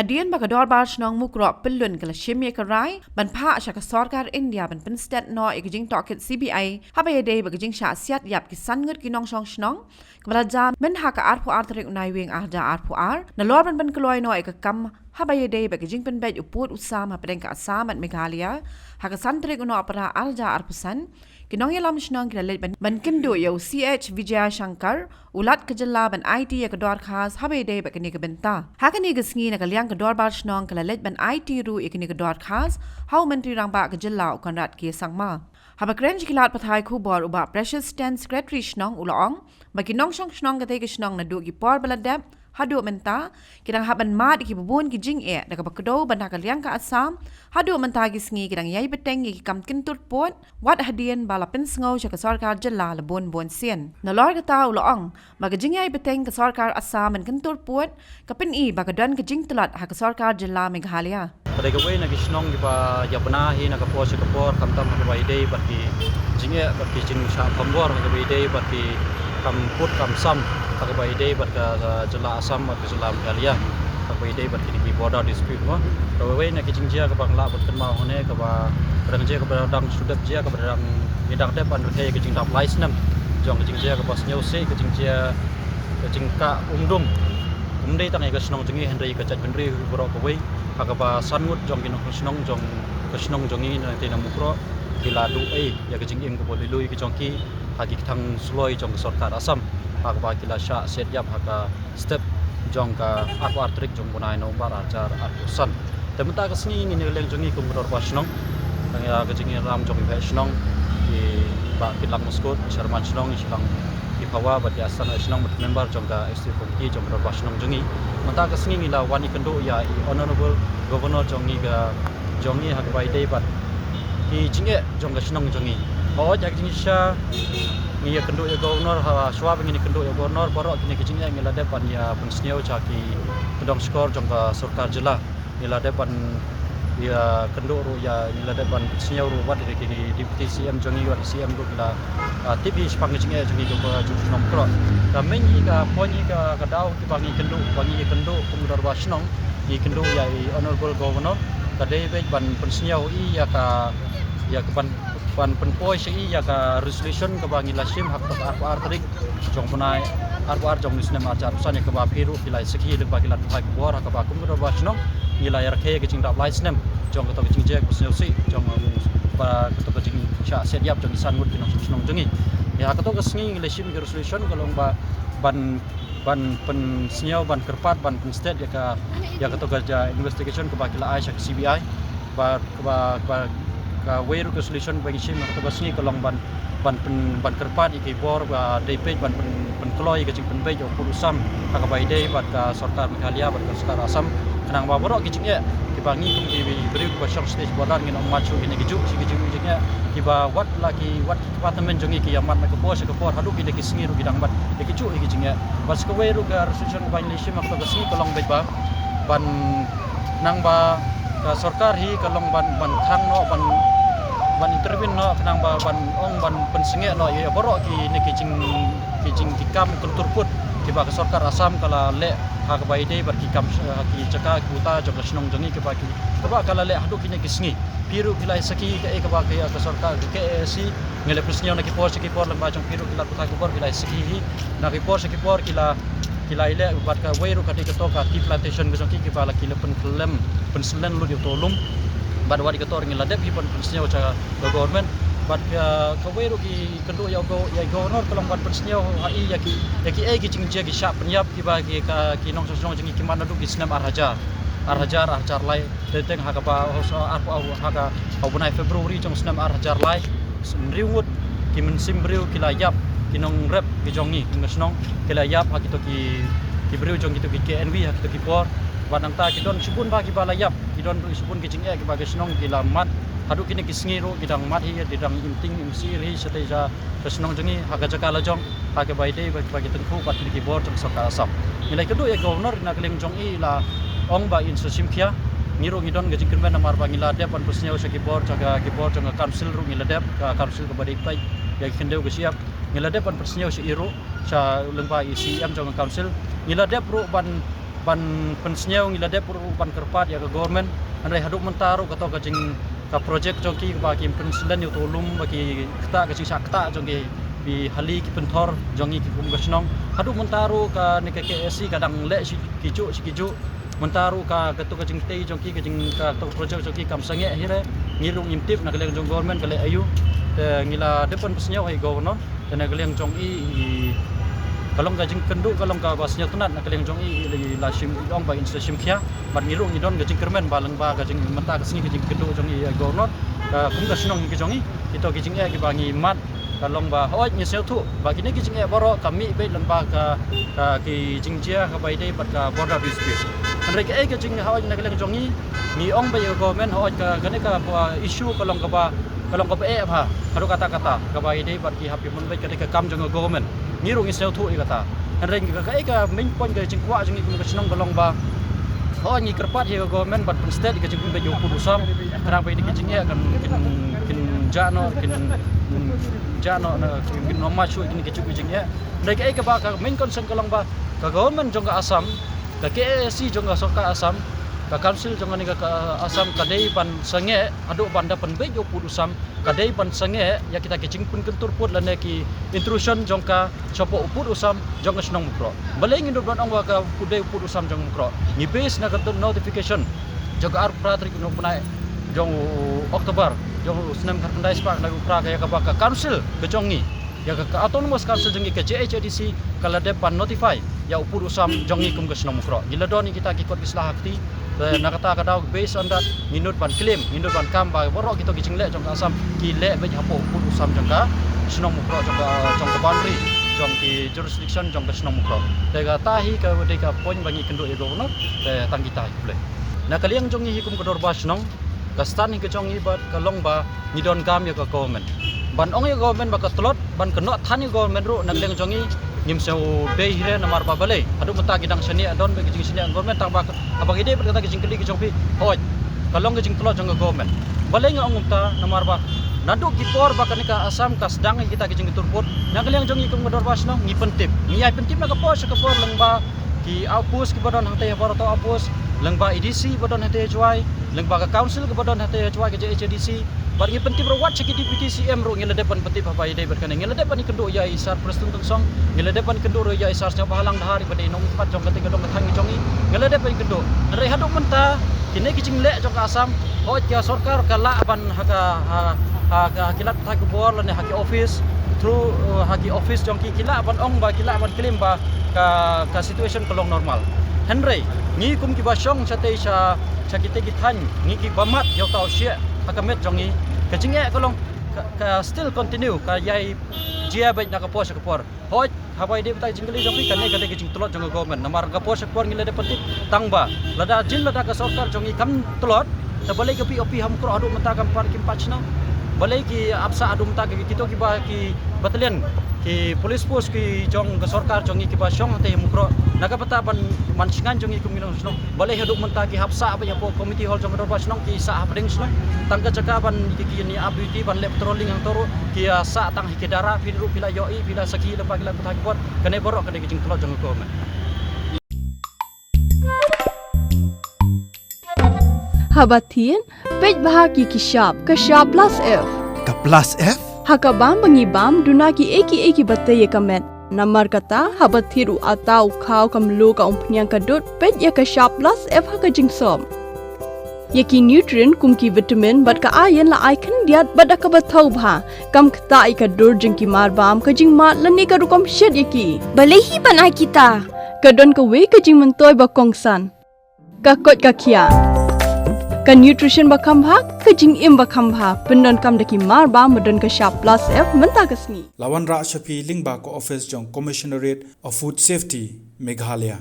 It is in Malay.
Hadian bagador bar snong mukrop pelun kala shimye karai ban pha shaka sarkar India ban pen stat no ikjing toket CBI habaya day bagajing sha siat yap ki sangut ki nong song snong kala jam men ha ka arpu artrik unai wing arja arpu ar na lor ban kloy no ikakam habaya day bagajing pen bej uput usama pedeng ka asam at Meghalaya ha ka santrik uno apara arja arpusan kinong yalam snong kila let ban kendo yo CH Vijaya Shankar ulat kejela ban IT ya kedor khas habaya day bagani ke benta ha ka ni gesngi na yang kedor bar snong kala let ban IT ru ikini kedor khas hau menteri rang ba kejela ukanrat ki sangma haba krenj kilat pathai khu bor uba precious ten secretary snong ulong bagi nong song snong kate ke snong na du ki por baladap hadu menta kirang haban mat ki bubun ki jing e daga bakdo ban ka liang ka asam hadu menta ki sngi kirang yai beteng ki kam kintur pot wat hadian bala pen sngo cha ka sarkar jella la bon bon sien na lor ka ta ulong baga jing yai beteng ka sarkar asam men kintur pot ka pen I baga dan ka jing tulat ha ka sarkar jella Meghalaya pada gawe na gisnong di pa yapna hi na kapor sa kapor kamtam ka baide bati jinge bati jing sa pambor ka baide bati kam put kam sam ka baide bat ka jela asam at jela Meghalaya ka baide bati di border dispute mo gawe na kijing jia ka bangla bat kan ma hone ka ba kadang jia ka badang sudap jia ka badang idang de pan ke kijing dap license jong kijing jia ka bas nyose kijing jia kijing ka umdum umdei tang ga snong jingi hendai ka chat benri bro ka wei agaba sangut jong ginong snong jong snong jongi na te na mukro kila du ya kajing im ko bolilui ki jongki hagi thang sloi jong sarkar asam agaba kila sha set yap haga step jong ka arpo artrik jong bunai no bar ajar arpusan temta ka sni ni leng jongi ko mudor pa snong ya kajing ram jong be snong ki ba kilang muskut sharman snong silang ki pawa ba ya san snong member jong ka executive committee jong mudor pa snong jongi mata ka singi la wani kendo ya honorable governor jongi ga jongi ha ka bai dei bat ki jinge jong ga snong jongi o jak jingi sha ni ya kendo ya governor ha swab ni kendo ya governor borok ni ki jinge ngila de pan ya pensnio cha ki kedong skor jong ga sarkar jela ngila de pan ya kendo ru ya ngila de pan pensnio ru wat de ki deputy CM jongi wa CM ru la TV spang jinge jongi ga jong snong kro kami jika poni ka kadau ki bangi kendo kumudar basnong I kendo ya honorable governor kadai be ban pensniau I ya ka ban penpoi si ya ka resolution ka bangi lasim hak tak arpo artrik jong punai arpo ar jong nisnem ajar san ya ka ba phiru kilai sekhi le bagi lat phai bor ka ba kumudar basnong nilai rakhe ke jing dap license jong ka to jing je pensniau si jong ba ka to jing sha set yap jong san mut kinong snong jongi ya ka to ka sngi lesim ke resolution kalong ba ban pen senior ban kerpat ban pen state ya ka to kerja investigation ke bakila ai sak CBI ba ka way resolution bagi sim ka to sngi kalong ban kerpat iki bor ba depej ban pen kloy ke jing pen bej pul usam ka bai dei bat ka sarkar Meghalaya bat ka sarkar asam kanang ba borok ki jingye ki bangi kum ki beri ba shop stage bordan ngin machu ini ki juk si ki jingye ki ba wat department jongi ki yamat na ko ke por hadu ki de ki sngi ru ki dang bat ki juk ki jingye bas ko way ru ga resolution ban lishim ak to sngi kolong bej ba ban nang ba ka sarkar hi kalong ban thang no ban intervene no kanang ba ban pensinge no ya borok ki ne ki jing ki kam kultur put ki ba ka sarkar asam kala le ha ka bai dei bar ki kam ki chaka kuta jong snong jongi ki ba kala le hadu ki ne ki sngi piru kilai saki ka ba ka sarkar ke si ngele presnyo na ki por lamba jong piru kila kuta ko por kilai saki hi na ki por kila ile bat ka weiru ka to ka tea plantation ko ki ba la kila pen klem pen selen lu di tolum bat wadi ka tor ngila de pi pen presnyo cha government bat ka weiru ki kendo ya governor kolong bat presnyo hai ya ki jing je ki sha penyap ki ba ki nong song jing ki mana du ki snam arhajar lai teteng ha ka ba arpo ha ka bunai Februari jong snam arhajar lai riwut ki mensim briu ki layap ki nong rep ki jongi ki snong ki layap ha ki to ki briu jong ki to ki KNV ha ki to ki por banang ta ki don subun ba ki ba layap ki don subun ki jing ki ba ki snong ki lamat hadu kini ki sngi ro ki dang mat hi di dang imting imsi ri sate ja snong jongi ha ka jaka la jong ha ke bai dei ba ki tengku bat ki bor jong sarkar asam nilai kedo ya governor na keleng jong I la ong ba in simkia ngiro ngidon gajing kirmen namar bangila de pan pusnya usaki bor jaga ki bor jong council ru ngiladep ka council ke badai pai ya kendeu ke siap ngiladep pan pusnya usi iru sa lengba ICM jong council ngiladep ru ban ban pensnyau ngila de pur ban kerpat ya ke government andai haduk mentaru kato ka jing ka project jongki ba ki penslen yu tolum bagi kata ka jing sakta jongki bi hali ki pentor jongi ki kum gasnong haduk mentaru ka ne ke KSC kadang le si kiju mentaru ka ketu ka jing tei jongki ka jing ka to project jongki kam sange hire ngirung imtip nak leng jong government kale ayu ngila depan pensnyau hai governor dan nak leng jong i kalong ka jing kendu kalong ka basnya tunat nak leng jong i la sim ong ba installation khia ban ngirung idon ka jing kermen balang ba ka jing menta ka sini ka jing kendu jong i governor ka kum ka snong ki jong i kito ki jing ki bangi mat kalong ba hoi ni sel thu ba kini ki jing boro kami be lemba ka ki jing jia ka bai dei bat ka border dispute andre ka jing hoi nak leng jong i ni ong ba yo government hoi ka kane ka issue kalong ka ba ha haru kata-kata ka bai dei bat ki happy mun be ka kam jong government ngirung isel thu kata andre ka main point ka jing kwa jing kum ka snong kalong ba hoi ni kerpat ye government bat state ka jing be yo pudusam karang bai di ki jing kan kin jano na kin nomma shu kin ki jing ya ndai ka ba ka main concern kalong ba ka government jong ka Assam ka KSC jong ka Soka Assam ka council jong ni ka Assam ka dei ban sange adu banda pen be yo pudusam ka dei ban sange ya kita ki jing pun kentur put lane ki intrusion jong ka chopo pudusam jong ka snong mukro baleng indu ban ong ka pudei pudusam jong mukro ni base na ka notification jong ar pratri no punai jong Oktober jong senam kandai spak na upra ka ka ba ka council ke jongi ya ka autonomous council jongi ke JHDC kala depan notify ya upur usam jongi kum ke snong mukro gila doni kita ki kot islah hakti nakata ka daw based on that minut ban claim minut ban kam ba borok kita ki jingle jong Assam ki le be hapo upur usam jong ka snong mukro jong ka boundary jong ki jurisdiction jong ka snong mukro de ka tahi ka de ka point bangi kendo e governor de tang kita boleh na kaliang jongi hikum ka dorba snong kastan ke jongi bat kalong ba nidon gam ya ka government ban ong ya government ba ka tlot ban keno thani government ro nak leng jongi ngim seu be hire namar ba bale adu mata gidang seni adon be jing seni government tang ba abang ide berkata ke jing keli ke jongpi hoj kalong ke jing tlot jong government bale ngong umta namar ba nadu ki por ba kanika Assam ka sedang kita ke jing turput nak leng jongi kum gedor basno ngi pentip ngi ai pentip na ka por leng ba ki outpost ki badon hang te baro to outpost leng ba EDC badon hate juai leng ba ka council ke badon hate juai ke JHDC bar ngi penting ro wat cheki DPTCM ro ngile depan penting apa ide berkan ngile depan ni kendo ya isar prestun song ngile depan kendo ro ya isar nya bahalang dahari pada nong pat jong ketika dong thang jongi ngile depan kendo re hadu menta kini ki jingle jong ka Assam hoj ka sarkar ka la ban ha kilat thai ku bor lane haki office through haki office jong ki kila ban ong ba kila ban claim ba ka situation kolong normal henry ngi kum ki ba shong chate sha chakite ki than ngi ki bamat yo tau sia akamet jongi kajinge kolong ka still continue ka yai jia bai na ka pos ka por hoj habai de tai jingli jongi kan ne ka de jing tlot jong government namar ka pos ka por ngile de pentit tangba lada jin lada ka sarkar jongi kam tlot ta balai ka POP ham kro adu mata kam par kim pachna balai ki apsa adu mata ki kito ki ba ki battalion ki police post ki jong ka sarkar jongi ki ba shong te mukro naga pata ban mansingan jongi kum minong sno balai haduk menta ki hapsa ba ya po committee hall jong dorba sno ki sa hapding sno tangka jaka ban ki ni abuti ban lep trolling ang toro ki sa tang hikidara piru pila yoi pila saki lepa gila kutai kuat kane borok kane jing tlo jong ko men Habatin pej bahagi ki sharp plus F ka plus F hakabam bangi bam dunaki eki bataye kamet namar kata habathiru atau khau kamlu ka umpnyang kadut pej ya ka sharp plus F haka jingsom yaki nutrient kumki vitamin bat ka iron la icon diat bat ka bathau bha kam khta ai ka dur jingki mar bam ka jing mat lani ka rukom shet yaki balehi banai kita kadon ka we ka jing mentoy ba kongsan ka kot ka khia ka nutrition ba khambha ka jing im ba khambha pendon kam daki mar ba modon ka sharp plus F menta kasni lawan ra shapi lingba ko office jong commissionerate of food safety Meghalaya